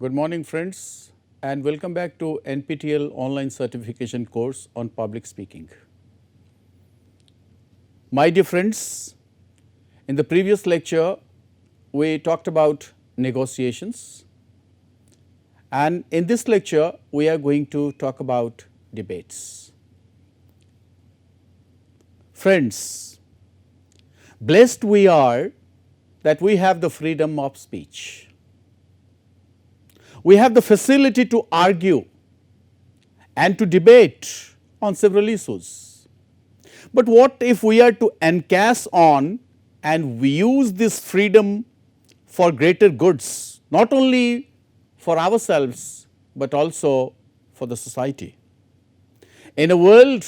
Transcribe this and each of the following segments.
Good morning friends and welcome back to NPTEL online certification course on public speaking. My dear friends, in the previous lecture we talked about negotiations, and in this lecture we are going to talk about debates. Friends, blessed we are that we have the freedom of speech. We have the facility to argue and to debate on several issues. But what if we are to encash on and we use this freedom for greater goods, not only for ourselves but also for the society? In a world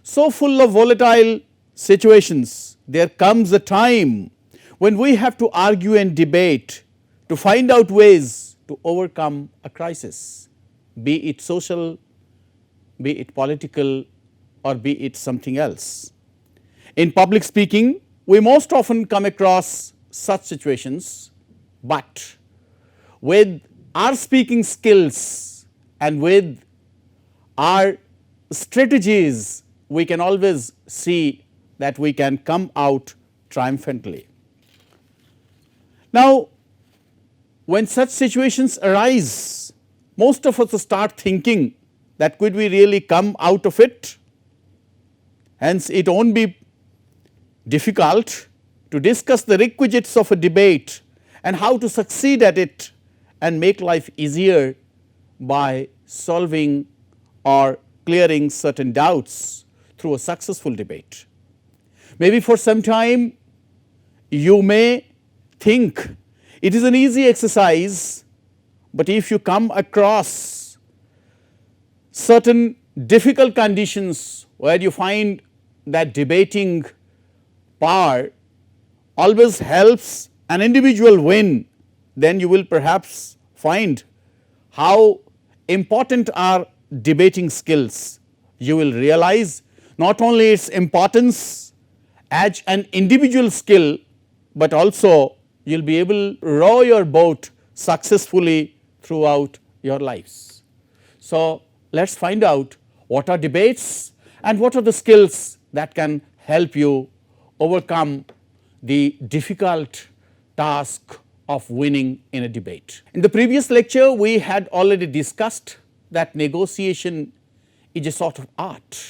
so full of volatile situations, there comes a time when we have to argue and debate to find out ways to overcome a crisis, be it social, be it political, or be it something else. In public speaking, we most often come across such situations, but with our speaking skills and with our strategies, we can always see that we can come out triumphantly. Now, when such situations arise, most of us start thinking that could we really come out of it? Hence, it won't be difficult to discuss the requisites of a debate and how to succeed at it and make life easier by solving or clearing certain doubts through a successful debate. Maybe for some time you may think it is an easy exercise, but if you come across certain difficult conditions where you find that debating power always helps an individual win, then you will perhaps find how important are debating skills. You will realize not only its importance as an individual skill, but also you will be able to row your boat successfully throughout your lives. So, let us find out what are debates and what are the skills that can help you overcome the difficult task of winning in a debate. In the previous lecture, we had already discussed that negotiation is a sort of art.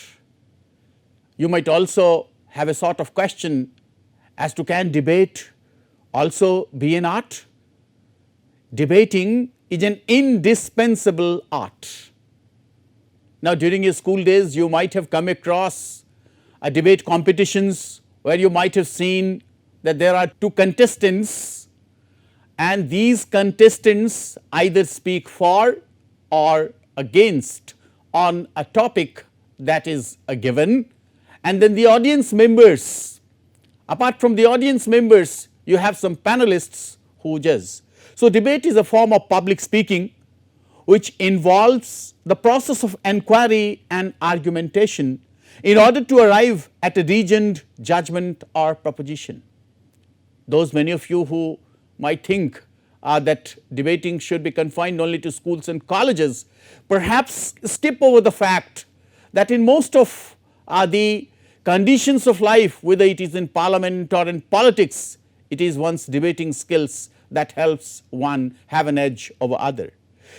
You might also have a sort of question as to can debate also be an art? Debating is an indispensable art. Now, during your school days you might have come across a debate competitions where you might have seen that there are two contestants and these contestants either speak for or against on a topic that is a given, and then the audience members, apart from the audience members, you have some panelists who judge. So, debate is a form of public speaking which involves the process of enquiry and argumentation in order to arrive at a reasoned judgment or proposition. Those many of you who might think that debating should be confined only to schools and colleges, perhaps skip over the fact that in most of the conditions of life, whether it is in parliament or in politics, it is one's debating skills that helps one have an edge over other.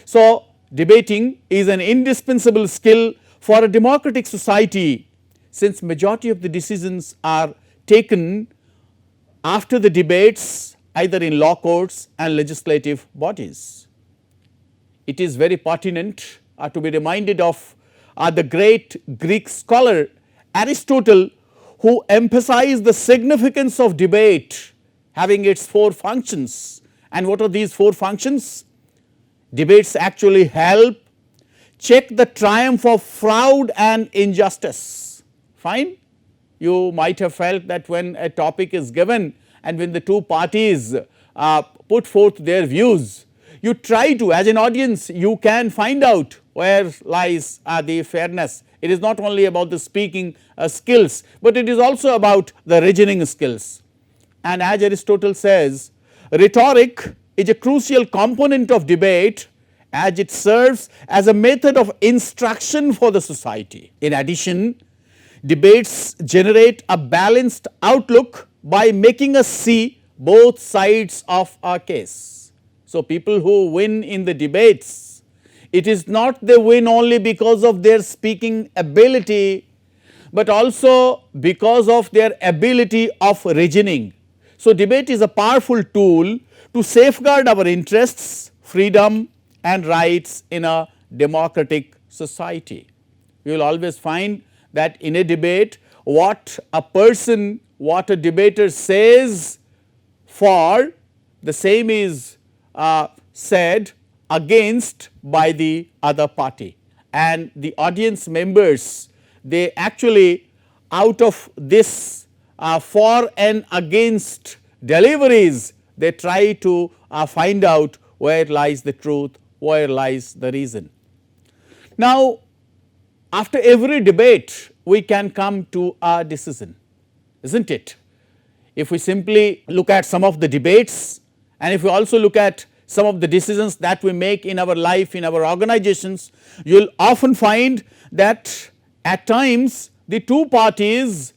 So, debating is an indispensable skill for a democratic society, since majority of the decisions are taken after the debates either in law courts and legislative bodies. It is very pertinent to be reminded of the great Greek scholar Aristotle, who emphasized the significance of debate having its four functions. And what are these four functions? Debates actually help check the triumph of fraud and injustice. Fine? You might have felt that when a topic is given and when the two parties put forth their views, you try to, as an audience, you can find out where lies the fairness. It is not only about the speaking skills, but it is also about the reasoning skills. And as Aristotle says, rhetoric is a crucial component of debate as it serves as a method of instruction for the society. In addition, debates generate a balanced outlook by making us see both sides of a case. So, people who win in the debates, it is not they win only because of their speaking ability, but also because of their ability of reasoning. So, debate is a powerful tool to safeguard our interests, freedom and rights in a democratic society. You will always find that in a debate what a debater says for, the same is said against by the other party, and the audience members, they actually out of this for and against deliveries, they try to find out where lies the truth, where lies the reason. Now, after every debate we can come to a decision, isn't it? If we simply look at some of the debates, and if we also look at some of the decisions that we make in our life, in our organizations, you will often find that at times the two parties,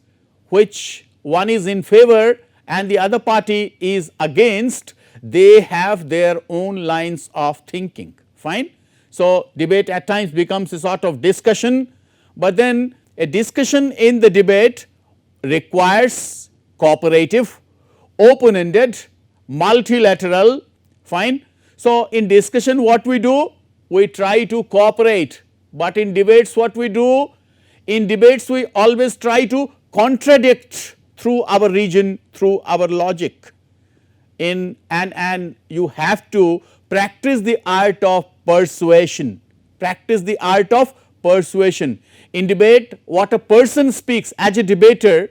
which one is in favor and the other party is against, they have their own lines of thinking, fine. So, debate at times becomes a sort of discussion, but then a discussion in the debate requires cooperative, open ended, multilateral, fine. So, in discussion what we do? We try to cooperate, but in debates what we do? In debates we always try to contradict through our reason, through our logic. And you have to practice the art of persuasion, practice the art of persuasion. In debate what a person speaks as a debater,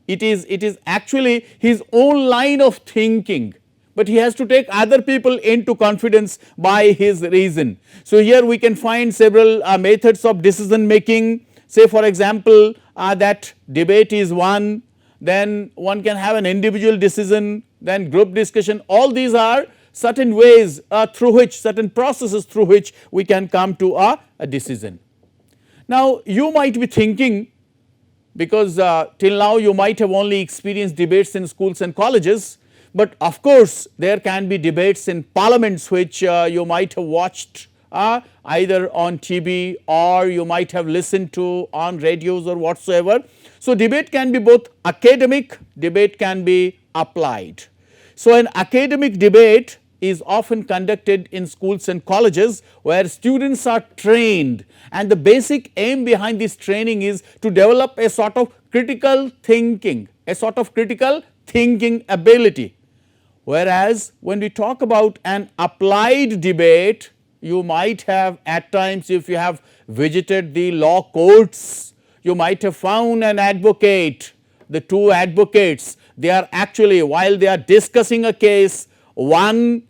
it is actually his own line of thinking, but he has to take other people into confidence by his reason. So, here we can find several methods of decision making. Say for example, that debate is one, then one can have an individual decision, then group discussion. All these are certain ways through which, certain processes through which we can come to a decision. Now, you might be thinking, because till now you might have only experienced debates in schools and colleges, but of course there can be debates in parliaments which you might have watched either on TV or you might have listened to on radios or whatsoever. So, debate can be both academic, debate can be applied. So, an academic debate is often conducted in schools and colleges where students are trained, and the basic aim behind this training is to develop a sort of critical thinking, ability. Whereas, when we talk about an applied debate, you might have at times, if you have visited the law courts, you might have found an advocate, the two advocates, they are actually, while they are discussing a case, one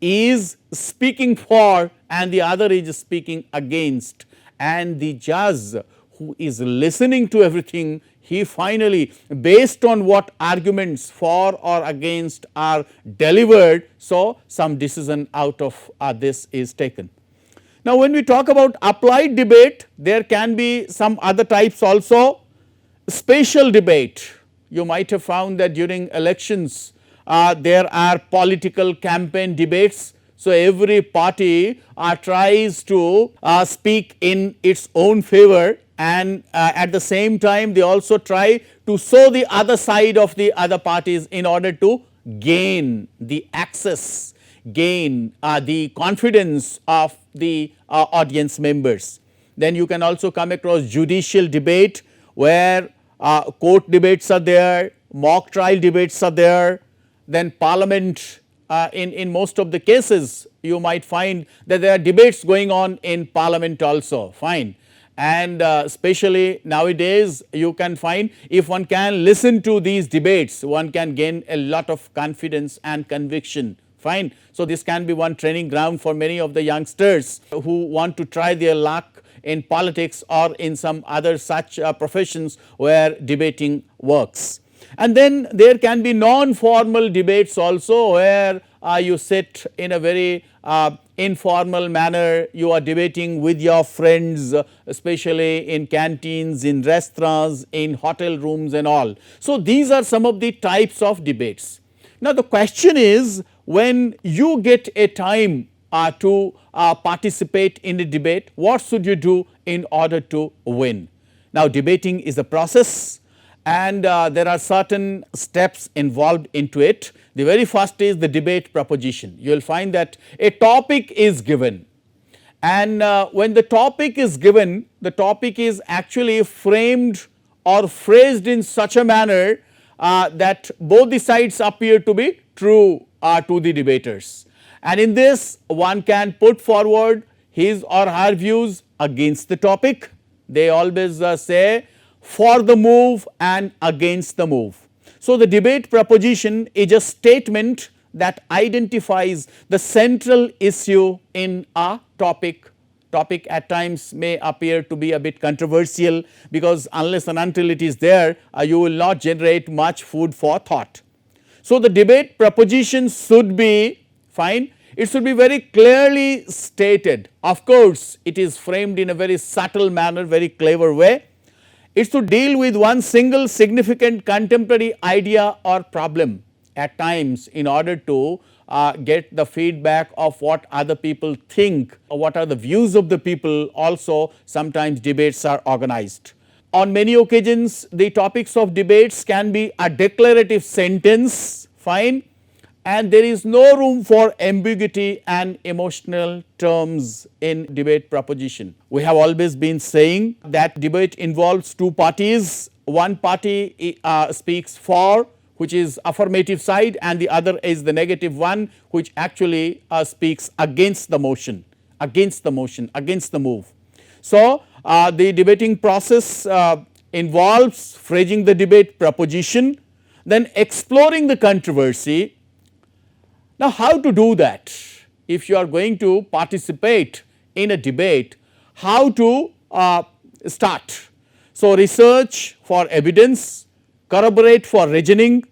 is speaking for and the other is speaking against, and the judge who is listening to everything, he finally, based on what arguments for or against are delivered, so some decision out of this is taken. Now, when we talk about applied debate, there can be some other types also. Spatial debate, you might have found that during elections there are political campaign debates. So, every party tries to speak in its own favor, and at the same time they also try to sow the other side of the other parties in order to gain the access, gain the confidence of the audience members. Then you can also come across judicial debate, where court debates are there, mock trial debates are there. Then parliament, in most of the cases you might find that there are debates going on in parliament also, fine. And especially nowadays you can find, if one can listen to these debates, one can gain a lot of confidence and conviction, fine. So, this can be one training ground for many of the youngsters who want to try their luck in politics or in some other such professions where debating works. And then there can be non-formal debates also, where you sit in a very informal manner, you are debating with your friends, especially in canteens, in restaurants, in hotel rooms and all. So, these are some of the types of debates. Now, the question is, when you get a time to participate in a debate, what should you do in order to win? Now, debating is a process, and there are certain steps involved into it. The very first is the debate proposition. You will find that a topic is given, and when the topic is given, the topic is actually framed or phrased in such a manner that both the sides appear to be true to the debaters. And in this, one can put forward his or her views against the topic. They always say for the move and against the move. So, the debate proposition is a statement that identifies the central issue in a topic. Topic at times may appear to be a bit controversial, because unless and until it is there, you will not generate much food for thought. So, the debate proposition should be fine. It should be very clearly stated. Of course, it is framed in a very subtle manner, very clever way. It should deal with one single significant contemporary idea or problem at times, in order to get the feedback of what other people think, or what are the views of the people. Also, sometimes debates are organized. On many occasions, the topics of debates can be a declarative sentence, fine, and there is no room for ambiguity and emotional terms in debate proposition. We have always been saying that debate involves two parties. One party speaks for, which is affirmative side, and the other is the negative one, which actually speaks against the motion, against the move. So, the debating process involves phrasing the debate proposition, then exploring the controversy. Now, how to do that? If you are going to participate in a debate, how to start? So, research for evidence, corroborate for reasoning,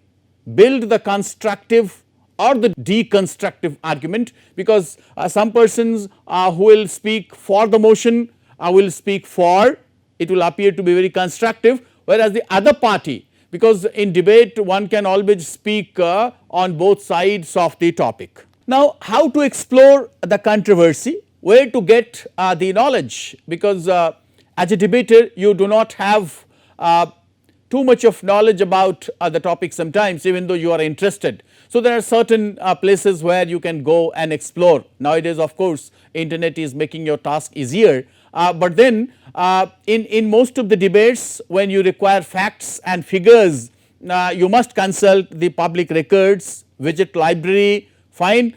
build the constructive or the deconstructive argument, because some persons who will speak for the motion will speak for, it will appear to be very constructive, whereas the other party, because in debate one can always speak on both sides of the topic. Now, how to explore the controversy, where to get the knowledge, because as a debater you do not have too much of knowledge about the topic sometimes, even though you are interested. So, there are certain places where you can go and explore. Nowadays, of course, internet is making your task easier, but then in most of the debates, when you require facts and figures, you must consult the public records, visit library, fine.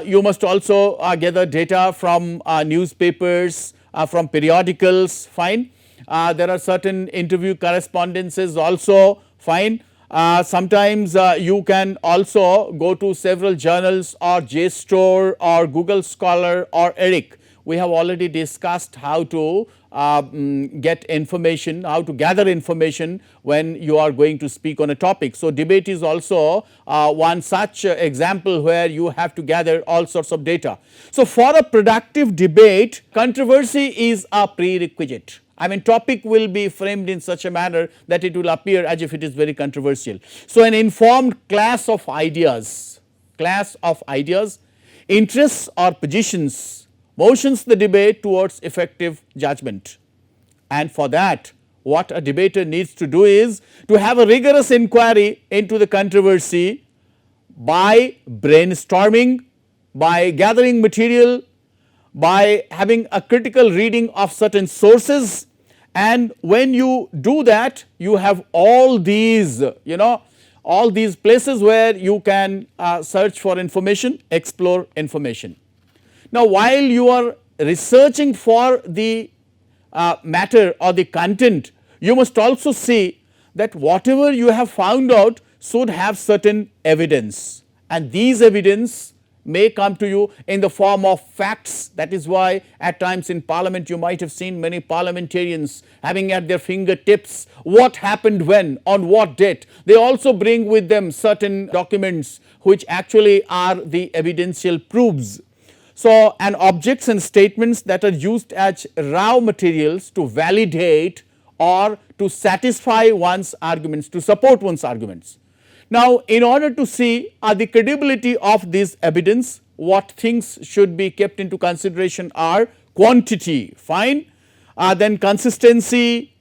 You must also gather data from newspapers, from periodicals, fine. There are certain interview correspondences also, fine. Sometimes you can also go to several journals or JSTOR or Google Scholar or ERIC. We have already discussed how to get information, how to gather information when you are going to speak on a topic. So, debate is also one such example where you have to gather all sorts of data. So, for a productive debate, controversy is a prerequisite. I mean, topic will be framed in such a manner that it will appear as if it is very controversial. So, an informed class of ideas, interests or positions motions the debate towards effective judgment. And for that, what a debater needs to do is to have a rigorous inquiry into the controversy by brainstorming, by gathering material, by having a critical reading of certain sources. And when you do that, you have all these, all these places where you can search for information, explore information. Now, while you are researching for the matter or the content, you must also see that whatever you have found out should have certain evidence, and these evidence may come to you in the form of facts. That is why at times in parliament you might have seen many parliamentarians having at their fingertips what happened when, on what date. They also bring with them certain documents which actually are the evidential proofs. So, and objects and statements that are used as raw materials to validate or to satisfy one's arguments, to support one's arguments. Now, in order to see the credibility of this evidence, what things should be kept into consideration are quantity, fine, then consistency,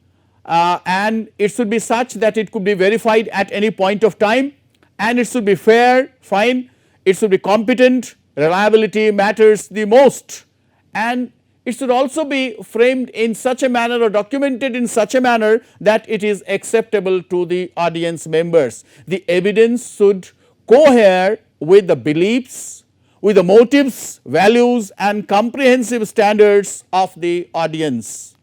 and it should be such that it could be verified at any point of time, and it should be fair, fine, it should be competent, reliability matters the most, and it should also be framed in such a manner or documented in such a manner that it is acceptable to the audience members. The evidence should cohere with the beliefs, with the motives, values and comprehensive standards of the audience.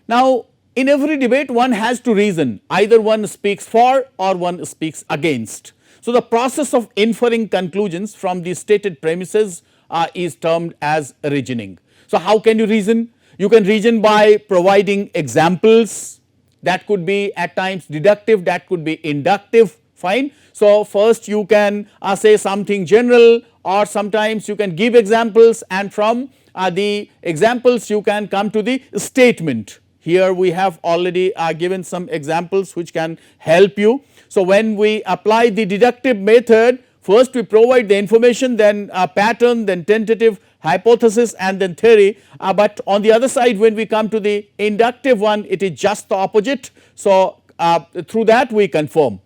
Now, in every debate one has to reason, either one speaks for or one speaks against. So, the process of inferring conclusions from the stated premises is termed as reasoning. So, how can you reason? You can reason by providing examples, that could be at times deductive, that could be inductive, fine. So, first you can say something general, or sometimes you can give examples, and from the examples you can come to the statement. Here we have already given some examples which can help you. So, when we apply the deductive method, first we provide the information, then a pattern, then tentative hypothesis and then theory, but on the other side when we come to the inductive one, it is just the opposite. So, through that we confirm.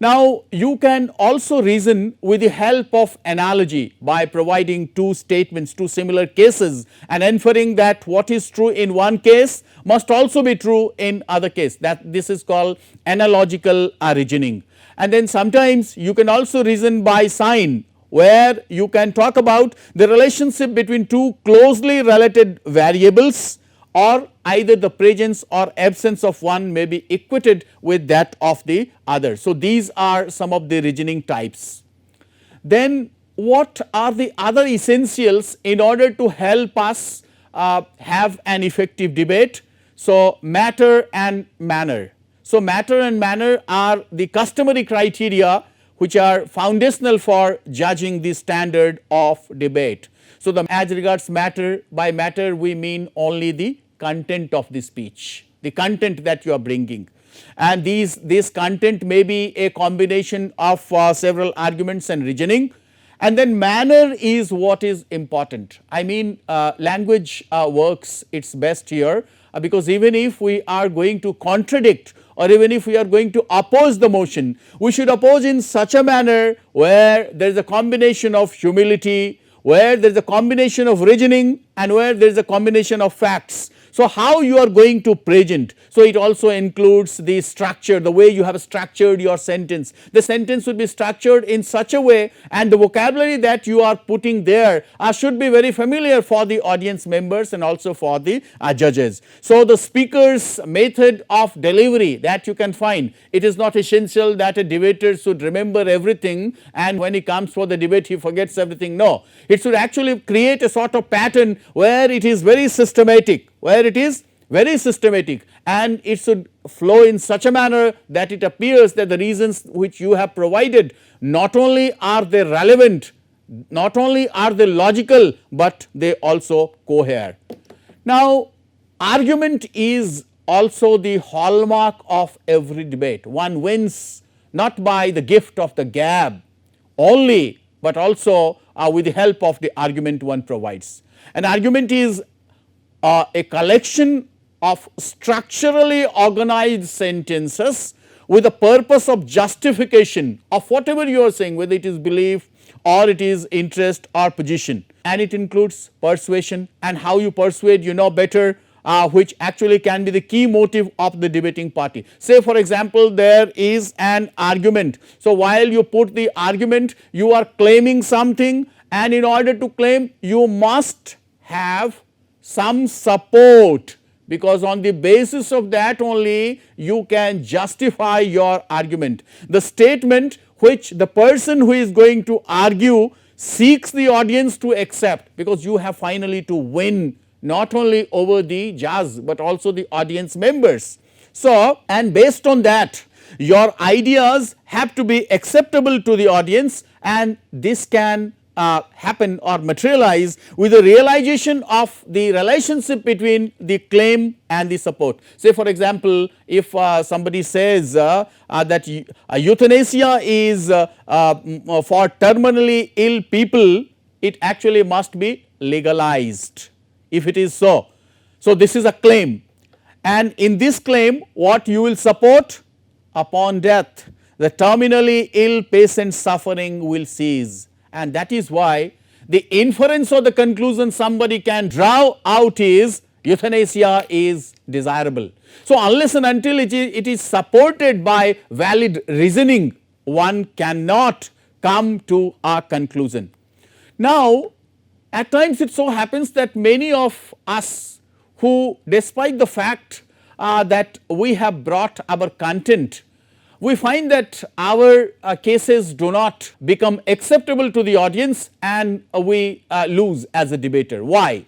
Now, you can also reason with the help of analogy by providing two statements, two similar cases, and inferring that what is true in one case must also be true in other case, that this is called analogical reasoning. And then sometimes you can also reason by sign, where you can talk about the relationship between two closely related variables, or either the presence or absence of one may be equated with that of the other. So, these are some of the reasoning types. Then what are the other essentials in order to help us have an effective debate? So, matter and manner. So, matter and manner are the customary criteria which are foundational for judging the standard of debate. So, as regards matter, by matter we mean only the content of the speech, the content that you are bringing, and this content may be a combination of several arguments and reasoning. And then manner is what is important. I mean language works its best here, because even if we are going to contradict or even if we are going to oppose the motion, we should oppose in such a manner where there is a combination of humility, where there is a combination of reasoning and where there is a combination of facts. So, how you are going to present? So, it also includes the structure, the way you have structured your sentence. The sentence should be structured in such a way, and the vocabulary that you are putting there should be very familiar for the audience members and also for the judges. So, the speaker's method of delivery that you can find, it is not essential that a debater should remember everything, and when he comes for the debate he forgets everything. No, it should actually create a sort of pattern where it is very systematic, and it should flow in such a manner that it appears that the reasons which you have provided, not only are they relevant, not only are they logical, but they also cohere. Now, argument is also the hallmark of every debate. One wins not by the gift of the gab only, but also with the help of the argument one provides. An argument is a collection of structurally organized sentences with the purpose of justification of whatever you are saying, whether it is belief or it is interest or position, and it includes persuasion and how you persuade better, which actually can be the key motive of the debating party. Say for example, there is an argument. So, while you put the argument, you are claiming something, and in order to claim you must have some support, because on the basis of that only you can justify your argument. The statement which the person who is going to argue seeks the audience to accept, because you have finally to win not only over the judge but also the audience members. So, and based on that, your ideas have to be acceptable to the audience, and this can happen or materialize with the realization of the relationship between the claim and the support. Say for example, if somebody says that euthanasia is for terminally ill people, it actually must be legalized if it is so. So, this is a claim, and in this claim what you will support? Upon death, the terminally ill patient's suffering will cease, and that is why the inference or the conclusion somebody can draw out is euthanasia is desirable. So, unless and until it is supported by valid reasoning, one cannot come to a conclusion. Now, at times it so happens that many of us who, despite the fact that we have brought our content, we find that our cases do not become acceptable to the audience, and we lose as a debater. Why?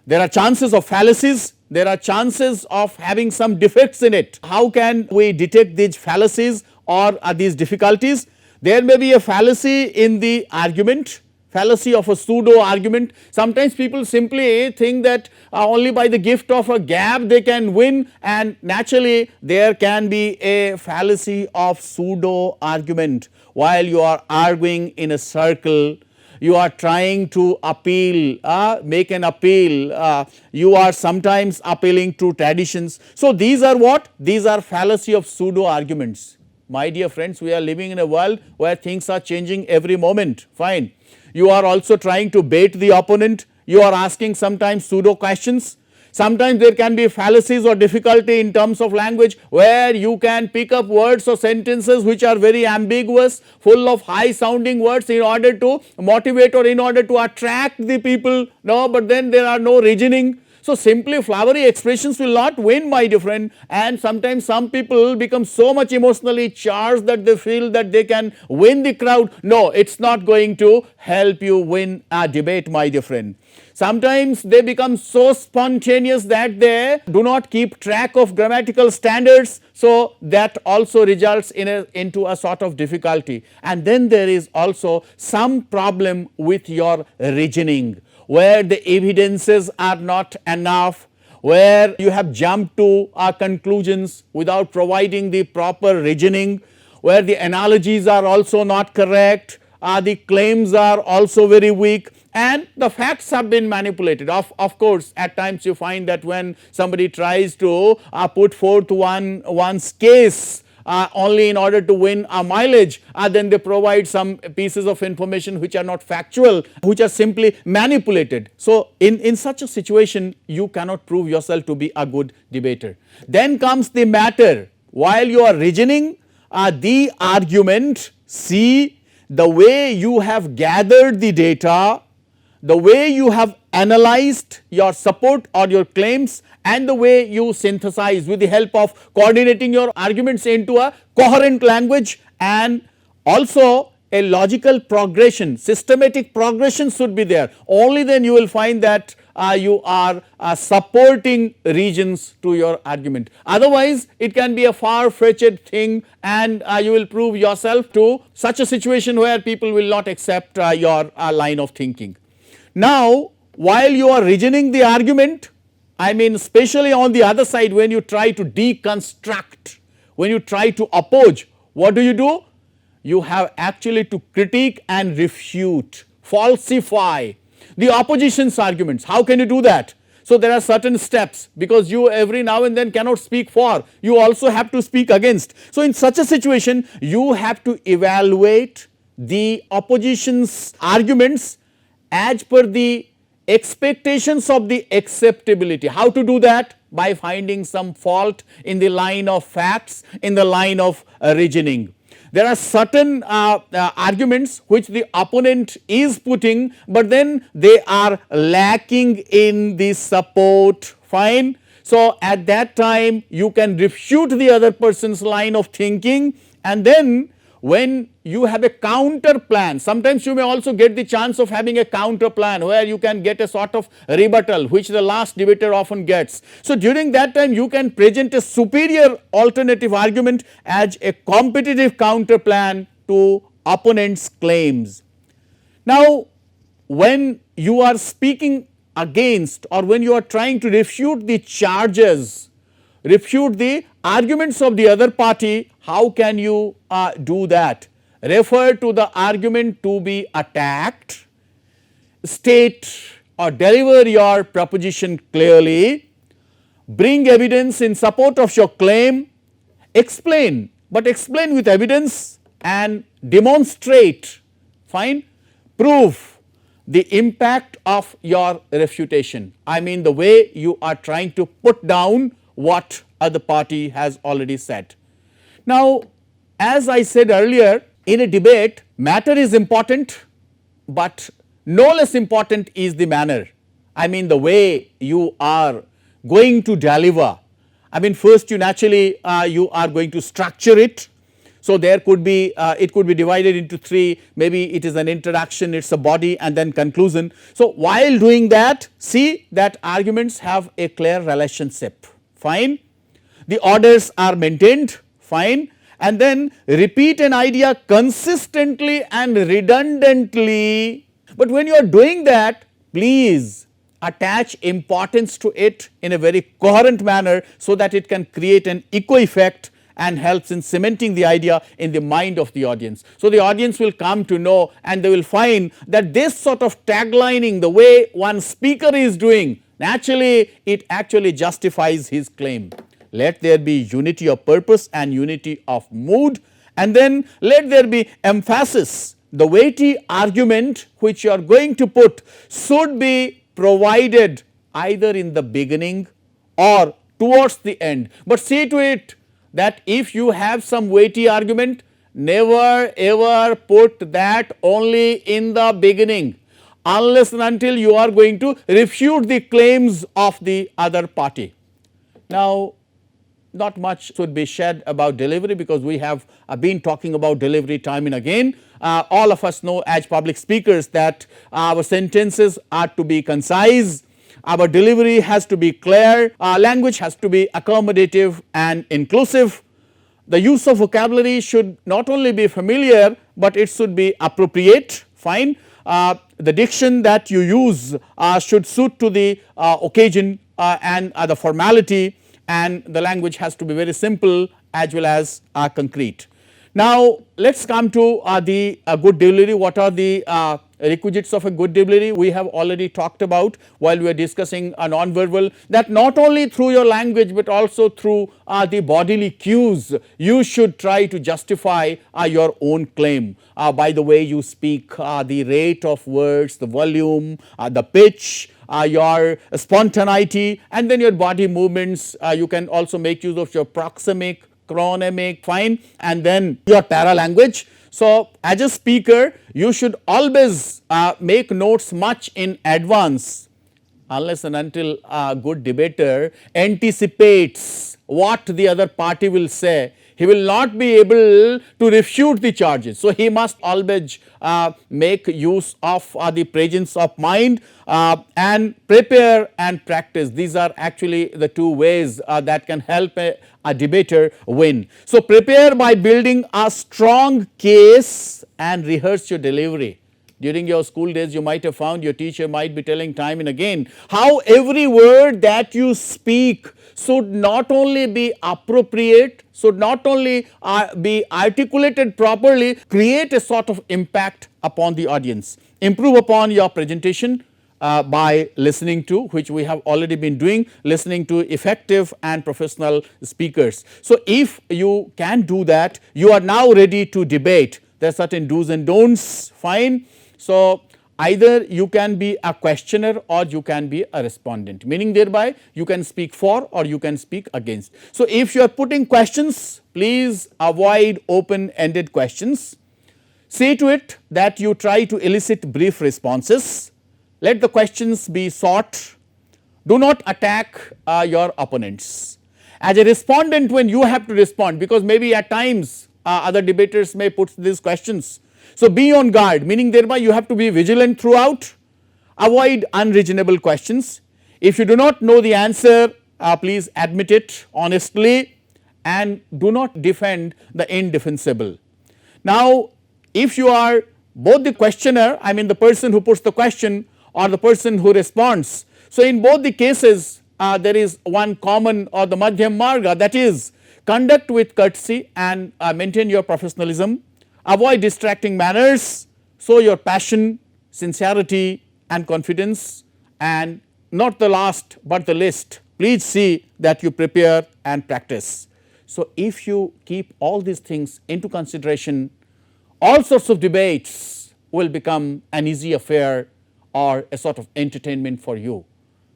There are chances of fallacies, there are chances of having some defects in it. How can we detect these fallacies or these difficulties? There may be a fallacy in the argument, fallacy of a pseudo argument. Sometimes people simply think that only by the gift of a gab they can win, and naturally there can be a fallacy of pseudo argument. While you are arguing in a circle, you are trying to appeal, make an appeal, you are sometimes appealing to traditions. So, these are what? These are fallacy of pseudo arguments. My dear friends, we are living in a world where things are changing every moment, fine. You are also trying to bait the opponent, you are asking sometimes pseudo questions. Sometimes there can be fallacies or difficulty in terms of language, where you can pick up words or sentences which are very ambiguous, full of high sounding words in order to motivate or in order to attract the people, no, but then there are no reasoning. So, simply flowery expressions will not win, my dear friend, and sometimes some people become so much emotionally charged that they feel that they can win the crowd. No, it is not going to help you win a debate, my dear friend. Sometimes they become so spontaneous that they do not keep track of grammatical standards, so that also results in into a sort of difficulty. And then there is also some problem with your reasoning, where the evidences are not enough, where you have jumped to conclusions without providing the proper reasoning, where the analogies are also not correct, the claims are also very weak, and the facts have been manipulated. Of course, at times you find that when somebody tries to put forth one's case only in order to win a mileage, then they provide some pieces of information which are not factual, which are simply manipulated. So, in such a situation you cannot prove yourself to be a good debater. Then comes the matter. While you are reasoning the argument, see the way you have gathered the data, the way you have analyzed your support or your claims, and the way you synthesize with the help of coordinating your arguments into a coherent language, and also a logical progression, systematic progression should be there. Only then you will find that you are supporting regions to your argument. Otherwise, it can be a far-fetched thing, and you will prove yourself to such a situation where people will not accept your line of thinking. Now, while you are reasoning the argument, I mean especially on the other side, when you try to deconstruct, when you try to oppose, what do? You have actually to critique and refute, falsify the opposition's arguments. How can you do that? So, there are certain steps, because you every now and then cannot speak for, you also have to speak against. So, in such a situation you have to evaluate the opposition's arguments as per the expectations of the acceptability. How to do that? By finding some fault in the line of facts, in the line of reasoning. There are certain arguments which the opponent is putting, but then they are lacking in the support, fine. So, at that time you can refute the other person's line of thinking, and then when you have a counter plan. Sometimes you may also get the chance of having a counter plan where you can get a sort of rebuttal which the last debater often gets. So, during that time you can present a superior alternative argument as a competitive counter plan to opponent's claims. Now, when you are speaking against or when you are trying to refute the charges, refute the arguments of the other party, how can you do that? Refer to the argument to be attacked, state or deliver your proposition clearly, bring evidence in support of your claim, explain, but explain with evidence and demonstrate, fine, prove the impact of your refutation. I mean the way you are trying to put down what other party has already said. Now, as I said earlier, in a debate matter is important, but no less important is the manner. I mean the way you are going to deliver. I mean first you naturally you are going to structure it. So, there could be it could be divided into three, maybe it is an introduction, it is a body and then conclusion. So, while doing that, see that arguments have a clear relationship, fine, the orders are maintained, fine, and then repeat an idea consistently and redundantly. But when you are doing that, please attach importance to it in a very coherent manner so that it can create an echo effect and helps in cementing the idea in the mind of the audience. So, the audience will come to know and they will find that this sort of taglining, the way one speaker is doing, naturally it actually justifies his claim. Let there be unity of purpose and unity of mood, and then let there be emphasis. The weighty argument which you are going to put should be provided either in the beginning or towards the end, but see to it that if you have some weighty argument, never ever put that only in the beginning unless and until you are going to refute the claims of the other party. Now, not much should be said about delivery because we have been talking about delivery time and again. All of us know as public speakers that our sentences are to be concise, our delivery has to be clear, our language has to be accommodative and inclusive. The use of vocabulary should not only be familiar, but it should be appropriate, fine. The diction that you use should suit to the occasion and the formality, and the language has to be very simple as well as concrete. Now, let us come to the good delivery. What are the requisites of a good delivery? We have already talked about while we are discussing non-verbal, that not only through your language, but also through the bodily cues you should try to justify your own claim by the way you speak, the rate of words, the volume, the pitch, your spontaneity, and then your body movements. You can also make use of your proxemic, chronemic, fine, and then your para language. So, as a speaker you should always make notes much in advance unless and until a good debater anticipates what the other party will say. He will not be able to refute the charges. So, he must always make use of the presence of mind and prepare and practice. These are actually the two ways that can help a debater win. So, prepare by building a strong case and rehearse your delivery. During your school days you might have found your teacher might be telling time and again how every word that you speak should not only be appropriate, should not only be articulated properly, create a sort of impact upon the audience. Improve upon your presentation by listening to, which we have already been doing, listening to effective and professional speakers. So, if you can do that, you are now ready to debate. There are certain do's and don'ts, fine. So, either you can be a questioner or you can be a respondent, meaning thereby you can speak for or you can speak against. So, if you are putting questions, please avoid open ended questions. See to it that you try to elicit brief responses. Let the questions be short. Do not attack your opponents. As a respondent, when you have to respond, because maybe at times other debaters may put these questions. So, be on guard, meaning thereby you have to be vigilant throughout, avoid unreasonable questions. If you do not know the answer, please admit it honestly and do not defend the indefensible. Now, if you are both the questioner, I mean the person who puts the question or the person who responds. So, in both the cases there is one common or the madhyam marga, that is conduct with courtesy and maintain your professionalism, avoid distracting manners, show your passion, sincerity and confidence, and not the last but the least, please see that you prepare and practice. So, if you keep all these things into consideration, all sorts of debates will become an easy affair or a sort of entertainment for you.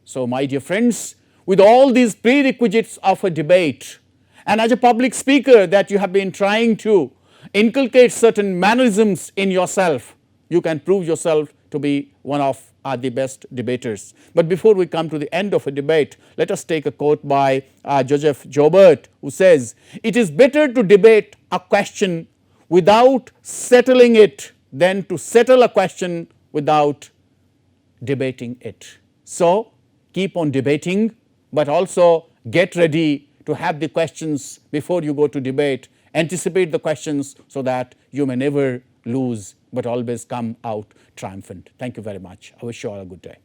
So, my dear friends, with all these prerequisites of a debate, and as a public speaker that you have been trying to inculcate certain mannerisms in yourself, you can prove yourself to be one of the best debaters. But before we come to the end of a debate, let us take a quote by Joseph Joubert, who says, "It is better to debate a question without settling it than to settle a question without debating it." So, keep on debating, but also get ready to have the questions before you go to debate. Anticipate the questions so that you may never lose, but always come out triumphant. Thank you very much. I wish you all a good day.